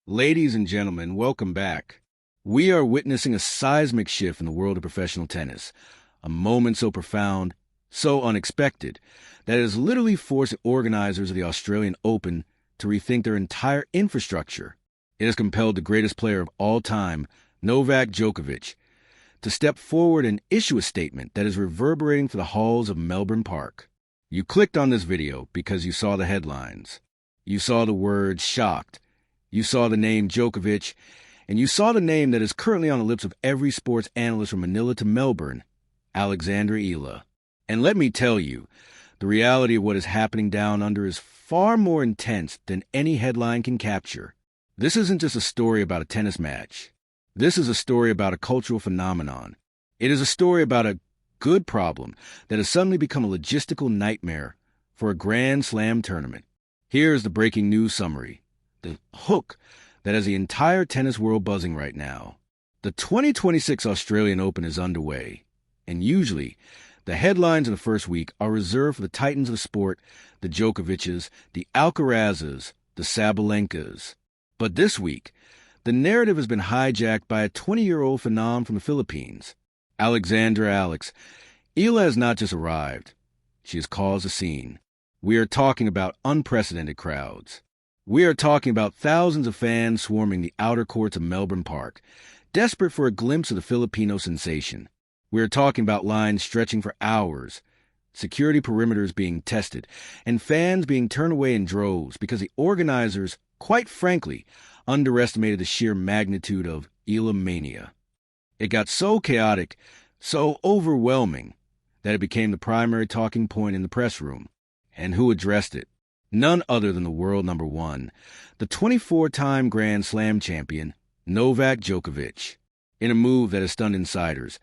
Ladies and gentlemen, welcome back. We are witnessing a seismic shift in the world of professional tennis, a moment so profound, so unexpected, that it has literally forced organizers of the Australian Open to rethink their entire infrastructure. It has compelled the greatest player of all time, Novak Djokovic, to step forward and issue a statement that is reverberating through the halls of Melbourne Park. You clicked on this video because you saw the headlines. You saw the word shocked. You saw the name Djokovic, and you saw the name that is currently on the lips of every sports analyst from Manila to Melbourne, Alexandra Eala. And let me tell you, the reality of what is happening down under is far more intense than any headline can capture. This isn't just a story about a tennis match. This is a story about a cultural phenomenon. It is a story about a good problem that has suddenly become a logistical nightmare for a Grand Slam tournament. Here is the breaking news summary. The hook that has the entire tennis world buzzing right now. The 2026 Australian Open is underway, and usually the headlines in the first week are reserved for the titans of the sport, the Djokovic's, the Alcaraz's, the Sabalenkas. But this week, the narrative has been hijacked by a 20-year-old phenom from the Philippines, Alexandra Eala has not just arrived, she has caused a scene. We are talking about unprecedented crowds. We are talking about thousands of fans swarming the outer courts of Melbourne Park, desperate for a glimpse of the Filipino sensation. We are talking about lines stretching for hours, security perimeters being tested, and fans being turned away in droves because the organizers, quite frankly, underestimated the sheer magnitude of Eala mania. It got so chaotic, so overwhelming, that it became the primary talking point in the press room. And who addressed it? None other than the world number one, the 24-time Grand Slam champion, Novak Djokovic. In a move that has stunned insiders,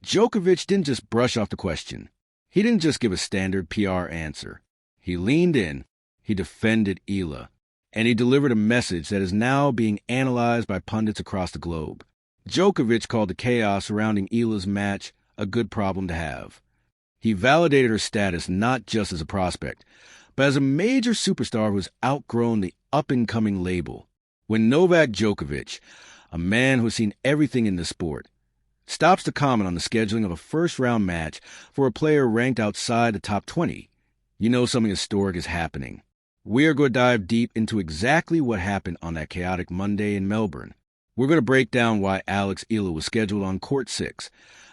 Djokovic didn't just brush off the question. He didn't just give a standard PR answer. He leaned in, he defended Eala, and he delivered a message that is now being analyzed by pundits across the globe. Djokovic called the chaos surrounding Eala's match a good problem to have. He validated her status not just as a prospect, but as a major superstar who has outgrown the up-and-coming label. When Novak Djokovic, a man who has seen everything in the sport, stops to comment on the scheduling of a first-round match for a player ranked outside the top 20, you know something historic is happening. We are going to dive deep into exactly what happened on that chaotic Monday in Melbourne. We're going to break down why Alex Eala was scheduled on Court 6,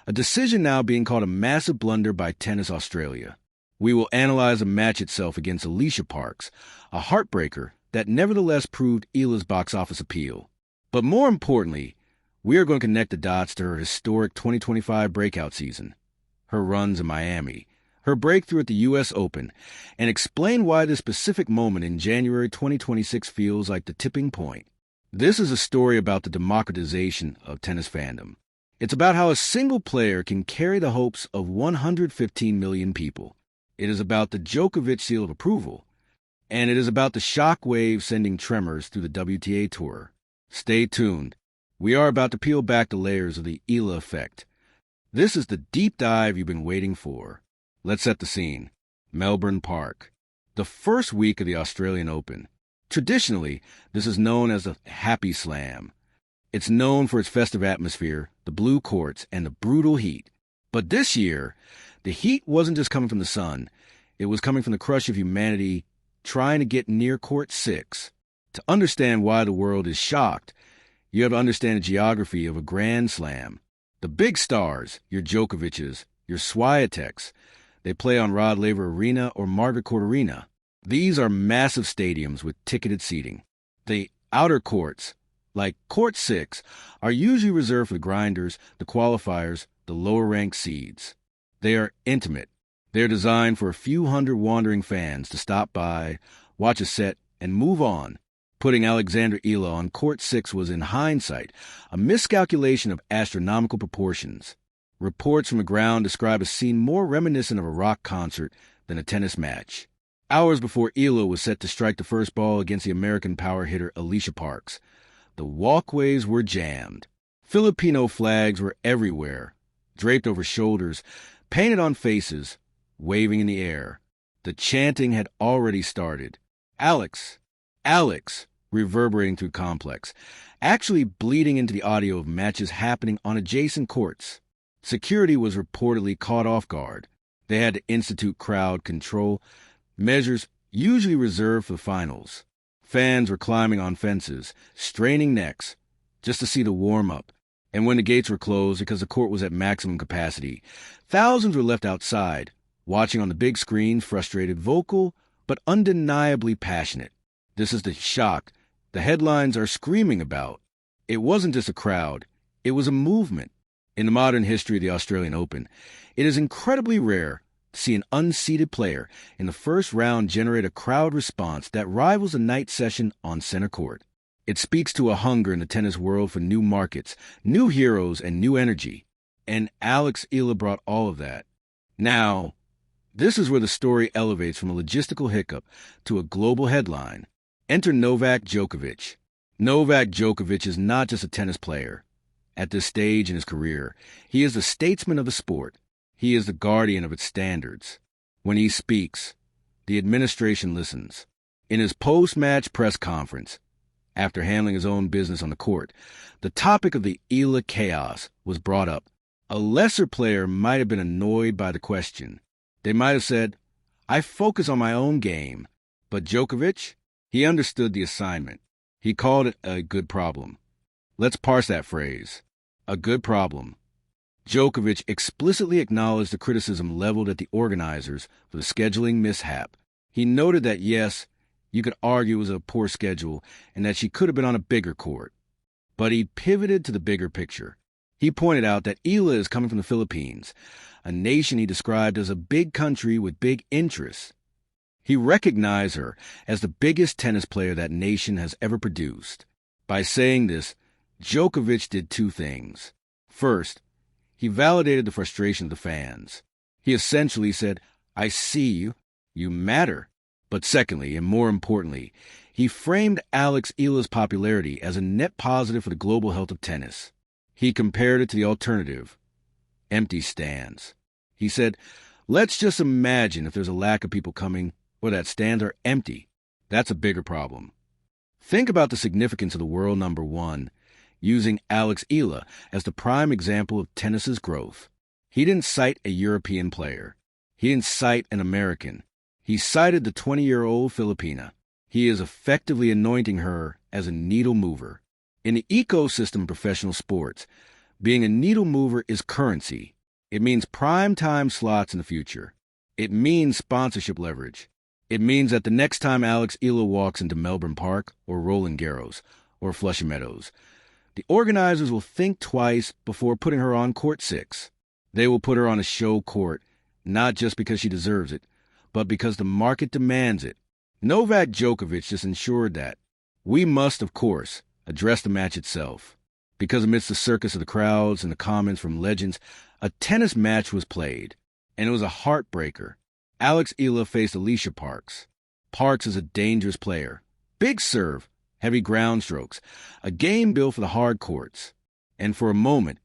a decision now being called a massive blunder by Tennis Australia. We will analyze the match itself against Alicia Parks, a heartbreaker that nevertheless proved Eala's box office appeal. But more importantly, we are going to connect the dots to her historic 2025 breakout season, her runs in Miami, her breakthrough at the U.S. Open, and explain why this specific moment in January 2026 feels like the tipping point. This is a story about the democratization of tennis fandom. It's about how a single player can carry the hopes of 115 million people. It is about the Djokovic seal of approval, and it is about the shock wave sending tremors through the WTA Tour. Stay tuned. We are about to peel back the layers of the Eala effect. This is the deep dive you've been waiting for. Let's set the scene. Melbourne Park. The first week of the Australian Open. Traditionally, this is known as the Happy Slam. It's known for its festive atmosphere, the blue courts, and the brutal heat. But this year, the heat wasn't just coming from the sun. It was coming from the crush of humanity trying to get near Court 6. To understand why the world is shocked, you have to understand the geography of a Grand Slam. The big stars, your Djokovic's, your Swiatek's, they play on Rod Laver Arena or Margaret Court Arena. These are massive stadiums with ticketed seating. The outer courts, like Court 6, are usually reserved for the grinders, the qualifiers, the lower-ranked seeds. They are intimate. They are designed for a few hundred wandering fans to stop by, watch a set, and move on. Putting Alexandra Eala on Court 6 was, in hindsight, a miscalculation of astronomical proportions. Reports from the ground describe a scene more reminiscent of a rock concert than a tennis match. Hours before Eala was set to strike the first ball against the American power hitter Alicia Parks, the walkways were jammed. Filipino flags were everywhere, draped over shoulders, painted on faces, waving in the air. The chanting had already started. Alex, Alex, reverberating through complex, actually bleeding into the audio of matches happening on adjacent courts. Security was reportedly caught off guard. They had to institute crowd control, measures usually reserved for the finals. Fans were climbing on fences, straining necks, just to see the warm-up. And when the gates were closed because the court was at maximum capacity, thousands were left outside, watching on the big screen, frustrated, vocal, but undeniably passionate. This is the shock the headlines are screaming about. It wasn't just a crowd, it was a movement. In the modern history of the Australian Open, it is incredibly rare to see an unseeded player in the first round generate a crowd response that rivals a night session on center court. It speaks to a hunger in the tennis world for new markets, new heroes, and new energy. And Alex Eala brought all of that. Now, this is where the story elevates from a logistical hiccup to a global headline. Enter Novak Djokovic. Novak Djokovic is not just a tennis player. At this stage in his career, he is the statesman of the sport. He is the guardian of its standards. When he speaks, the administration listens. In his post-match press conference, after handling his own business on the court, the topic of the Eala chaos was brought up. A lesser player might have been annoyed by the question. They might have said, "I focus on my own game." But Djokovic, he understood the assignment. He called it a good problem. Let's parse that phrase. A good problem. Djokovic explicitly acknowledged the criticism leveled at the organizers for the scheduling mishap. He noted that, yes, you could argue it was a poor schedule and that she could have been on a bigger court. But he pivoted to the bigger picture. He pointed out that Eala is coming from the Philippines, a nation he described as a big country with big interests. He recognized her as the biggest tennis player that nation has ever produced. By saying this, Djokovic did two things. First, he validated the frustration of the fans. He essentially said, "I see you. You matter." But secondly, and more importantly, he framed Alex Eala's popularity as a net positive for the global health of tennis. He compared it to the alternative, empty stands. He said, let's just imagine if there's a lack of people coming or that stands are empty. That's a bigger problem. Think about the significance of the world number one, using Alex Eala as the prime example of tennis's growth. He didn't cite a European player. He didn't cite an American. He cited the 20-year-old Filipina. He is effectively anointing her as a needle mover. In the ecosystem of professional sports, being a needle mover is currency. It means prime time slots in the future. It means sponsorship leverage. It means that the next time Alex Eala walks into Melbourne Park or Roland Garros or Flushing Meadows, the organizers will think twice before putting her on court 6. They will put her on a show court, not just because she deserves it, but because the market demands it. Novak Djokovic just ensured that. We must, of course, address the match itself, because amidst the circus of the crowds and the comments from legends, a tennis match was played, and it was a heartbreaker. Alex Eala faced Alicia Parks. Parks is a dangerous player. Big serve, heavy ground strokes, a game built for the hard courts. And for a moment,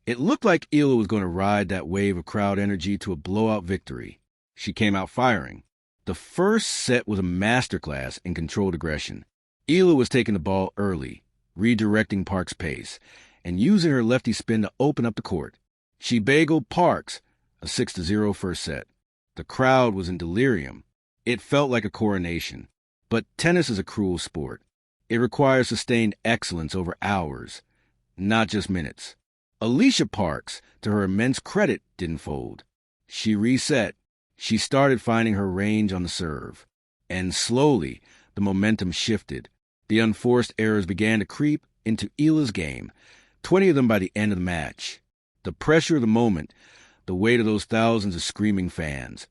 it looked like Eala was going to ride that wave of crowd energy to a blowout victory. She came out firing. The first set was a masterclass in controlled aggression. Eala was taking the ball early, redirecting Parks' pace, and using her lefty spin to open up the court. She bageled Parks, a 6-0 first set. The crowd was in delirium. It felt like a coronation. But tennis is a cruel sport. It requires sustained excellence over hours, not just minutes. Alicia Parks, to her immense credit, didn't fold. She reset. She started finding her range on the serve. And slowly, the momentum shifted. The unforced errors began to creep into Eala's game, 20 of them by the end of the match. The pressure of the moment, the weight of those thousands of screaming fans,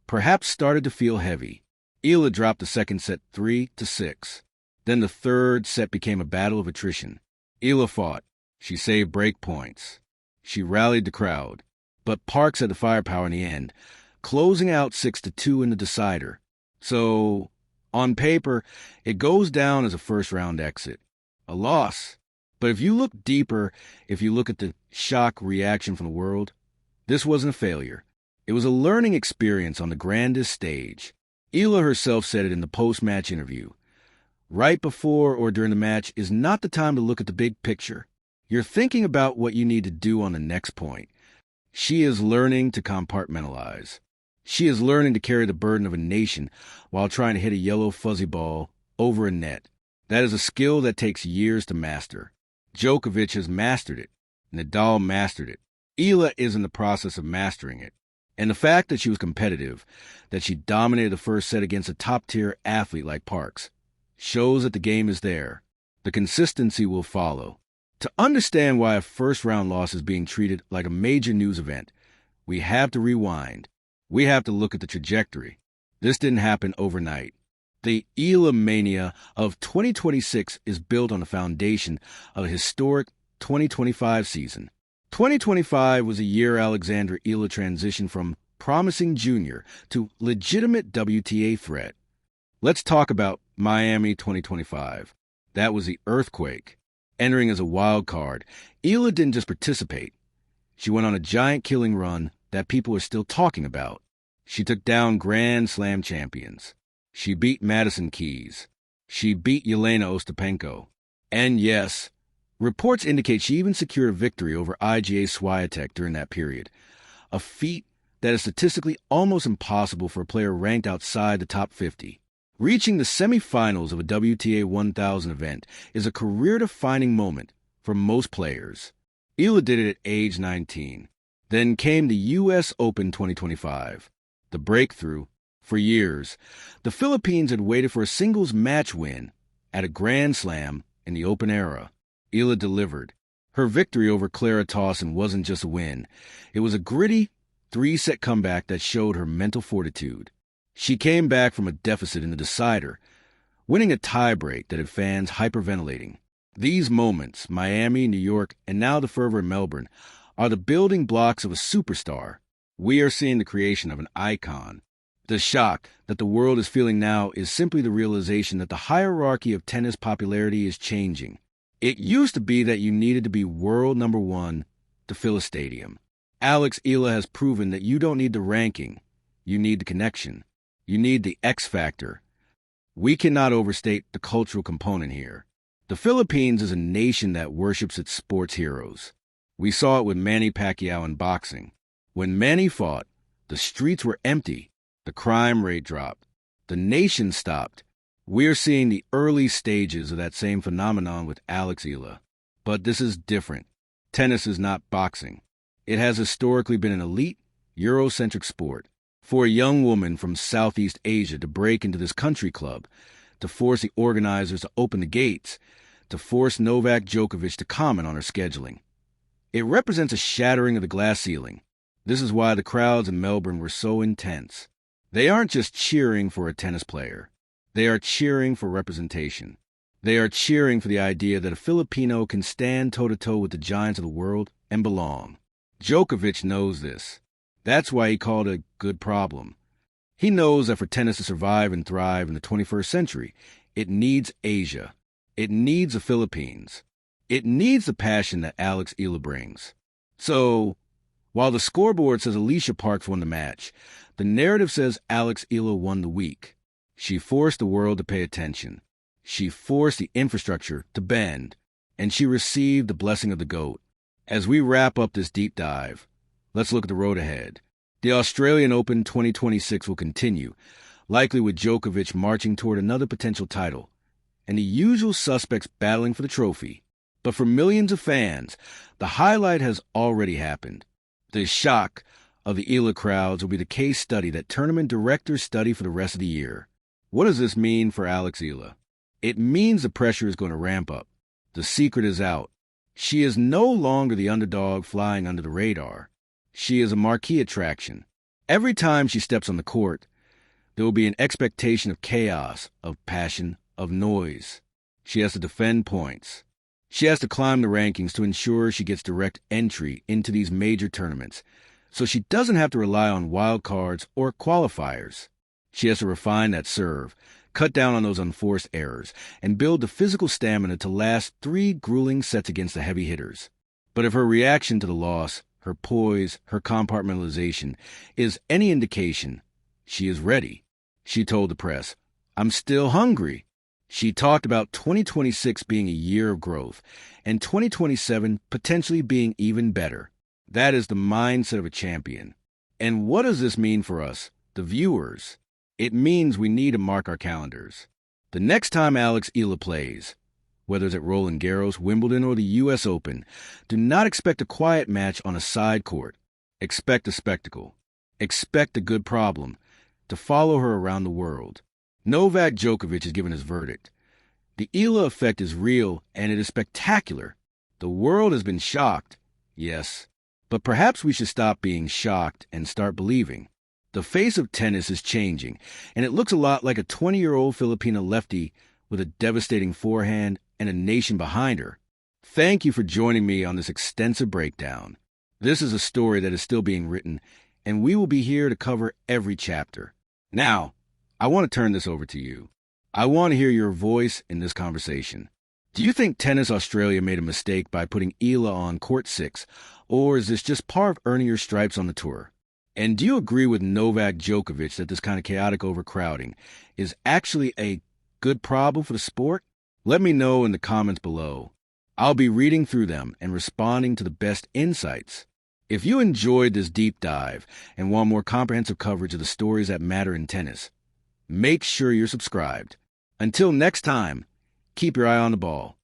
perhaps started to feel heavy. Eala dropped the second set 3-6. Then the third set became a battle of attrition. Eala fought. She saved break points. She rallied the crowd. But Parks had the firepower in the end, closing out 6-2 in the decider. So, on paper, it goes down as a first-round exit. A loss. But if you look deeper, if you look at the shock reaction from the world, this wasn't a failure. It was a learning experience on the grandest stage. Eala herself said it in the post-match interview. Right before or during the match is not the time to look at the big picture. You're thinking about what you need to do on the next point. She is learning to compartmentalize. She is learning to carry the burden of a nation while trying to hit a yellow fuzzy ball over a net. That is a skill that takes years to master. Djokovic has mastered it. Nadal mastered it. Eala is in the process of mastering it. And the fact that she was competitive, that she dominated the first set against a top-tier athlete like Parks, shows that the game is there. The consistency will follow. To understand why a first-round loss is being treated like a major news event, we have to rewind. We have to look at the trajectory. This didn't happen overnight. The Eala mania of 2026 is built on the foundation of a historic 2025 season. 2025 was a year Alexandra Eala transitioned from promising junior to legitimate WTA threat. Let's talk about Miami 2025. That was the earthquake. Entering as a wild card, Eala didn't just participate. She went on a giant killing run that people are still talking about. She took down Grand Slam champions. She beat Madison Keys. She beat Yelena Ostapenko. And yes, reports indicate she even secured a victory over IGA Swiatek during that period, a feat that is statistically almost impossible for a player ranked outside the top 50. Reaching the semifinals of a WTA 1000 event is a career-defining moment for most players. Eala did it at age 19. Then came the U.S. Open 2025. The breakthrough. For years, the Philippines had waited for a singles match win at a Grand Slam in the Open era. Eala delivered. Her victory over Clara Tauson wasn't just a win. It was a gritty, 3-set comeback that showed her mental fortitude. She came back from a deficit in the decider, winning a tiebreak that had fans hyperventilating. These moments, Miami, New York, and now the fervor in Melbourne, are the building blocks of a superstar. We are seeing the creation of an icon. The shock that the world is feeling now is simply the realization that the hierarchy of tennis popularity is changing. It used to be that you needed to be world number one to fill a stadium. Alex Eala has proven that you don't need the ranking. You need the connection. You need the X factor. We cannot overstate the cultural component here. The Philippines is a nation that worships its sports heroes. We saw it with Manny Pacquiao in boxing. When Manny fought, the streets were empty. The crime rate dropped. The nation stopped. We're seeing the early stages of that same phenomenon with Alex Eala. But this is different. Tennis is not boxing. It has historically been an elite, Eurocentric sport. For a young woman from Southeast Asia to break into this country club, to force the organizers to open the gates, to force Novak Djokovic to comment on her scheduling. It represents a shattering of the glass ceiling. This is why the crowds in Melbourne were so intense. They aren't just cheering for a tennis player. They are cheering for representation. They are cheering for the idea that a Filipino can stand toe-to-toe with the giants of the world and belong. Djokovic knows this. That's why he called it a good problem. He knows that for tennis to survive and thrive in the 21st century, it needs Asia. It needs the Philippines. It needs the passion that Alex Eala brings. So, while the scoreboard says Alicia Parks won the match, the narrative says Alex Eala won the week. She forced the world to pay attention. She forced the infrastructure to bend, and she received the blessing of the GOAT. As we wrap up this deep dive, let's look at the road ahead. The Australian Open 2026 will continue, likely with Djokovic marching toward another potential title, and the usual suspects battling for the trophy. But for millions of fans, the highlight has already happened. The shock of the Eala crowds will be the case study that tournament directors study for the rest of the year. What does this mean for Alex Eala? It means the pressure is going to ramp up. The secret is out. She is no longer the underdog flying under the radar. She is a marquee attraction. Every time she steps on the court, there will be an expectation of chaos, of passion, of noise. She has to defend points. She has to climb the rankings to ensure she gets direct entry into these major tournaments, so she doesn't have to rely on wild cards or qualifiers. She has to refine that serve, cut down on those unforced errors, and build the physical stamina to last 3 grueling sets against the heavy hitters. But if her reaction to the loss, her poise, her compartmentalization, is any indication, she is ready. She told the press, "I'm still hungry." She talked about 2026 being a year of growth and 2027 potentially being even better. That is the mindset of a champion. And what does this mean for us, the viewers? It means we need to mark our calendars. The next time Alex Eala plays, whether it's at Roland Garros, Wimbledon, or the U.S. Open, do not expect a quiet match on a side court. Expect a spectacle. Expect a good problem to follow her around the world. Novak Djokovic has given his verdict. The Eala effect is real, and it is spectacular. The world has been shocked, yes, but perhaps we should stop being shocked and start believing. The face of tennis is changing, and it looks a lot like a 20-year-old Filipina lefty with a devastating forehand and a nation behind her. Thank you for joining me on this extensive breakdown. This is a story that is still being written, and we will be here to cover every chapter. Now, I want to turn this over to you. I want to hear your voice in this conversation. Do you think Tennis Australia made a mistake by putting Eala on court 6, or is this just part of earning your stripes on the tour? And do you agree with Novak Djokovic that this kind of chaotic overcrowding is actually a good problem for the sport? Let me know in the comments below. I'll be reading through them and responding to the best insights. If you enjoyed this deep dive and want more comprehensive coverage of the stories that matter in tennis, make sure you're subscribed. Until next time, keep your eye on the ball.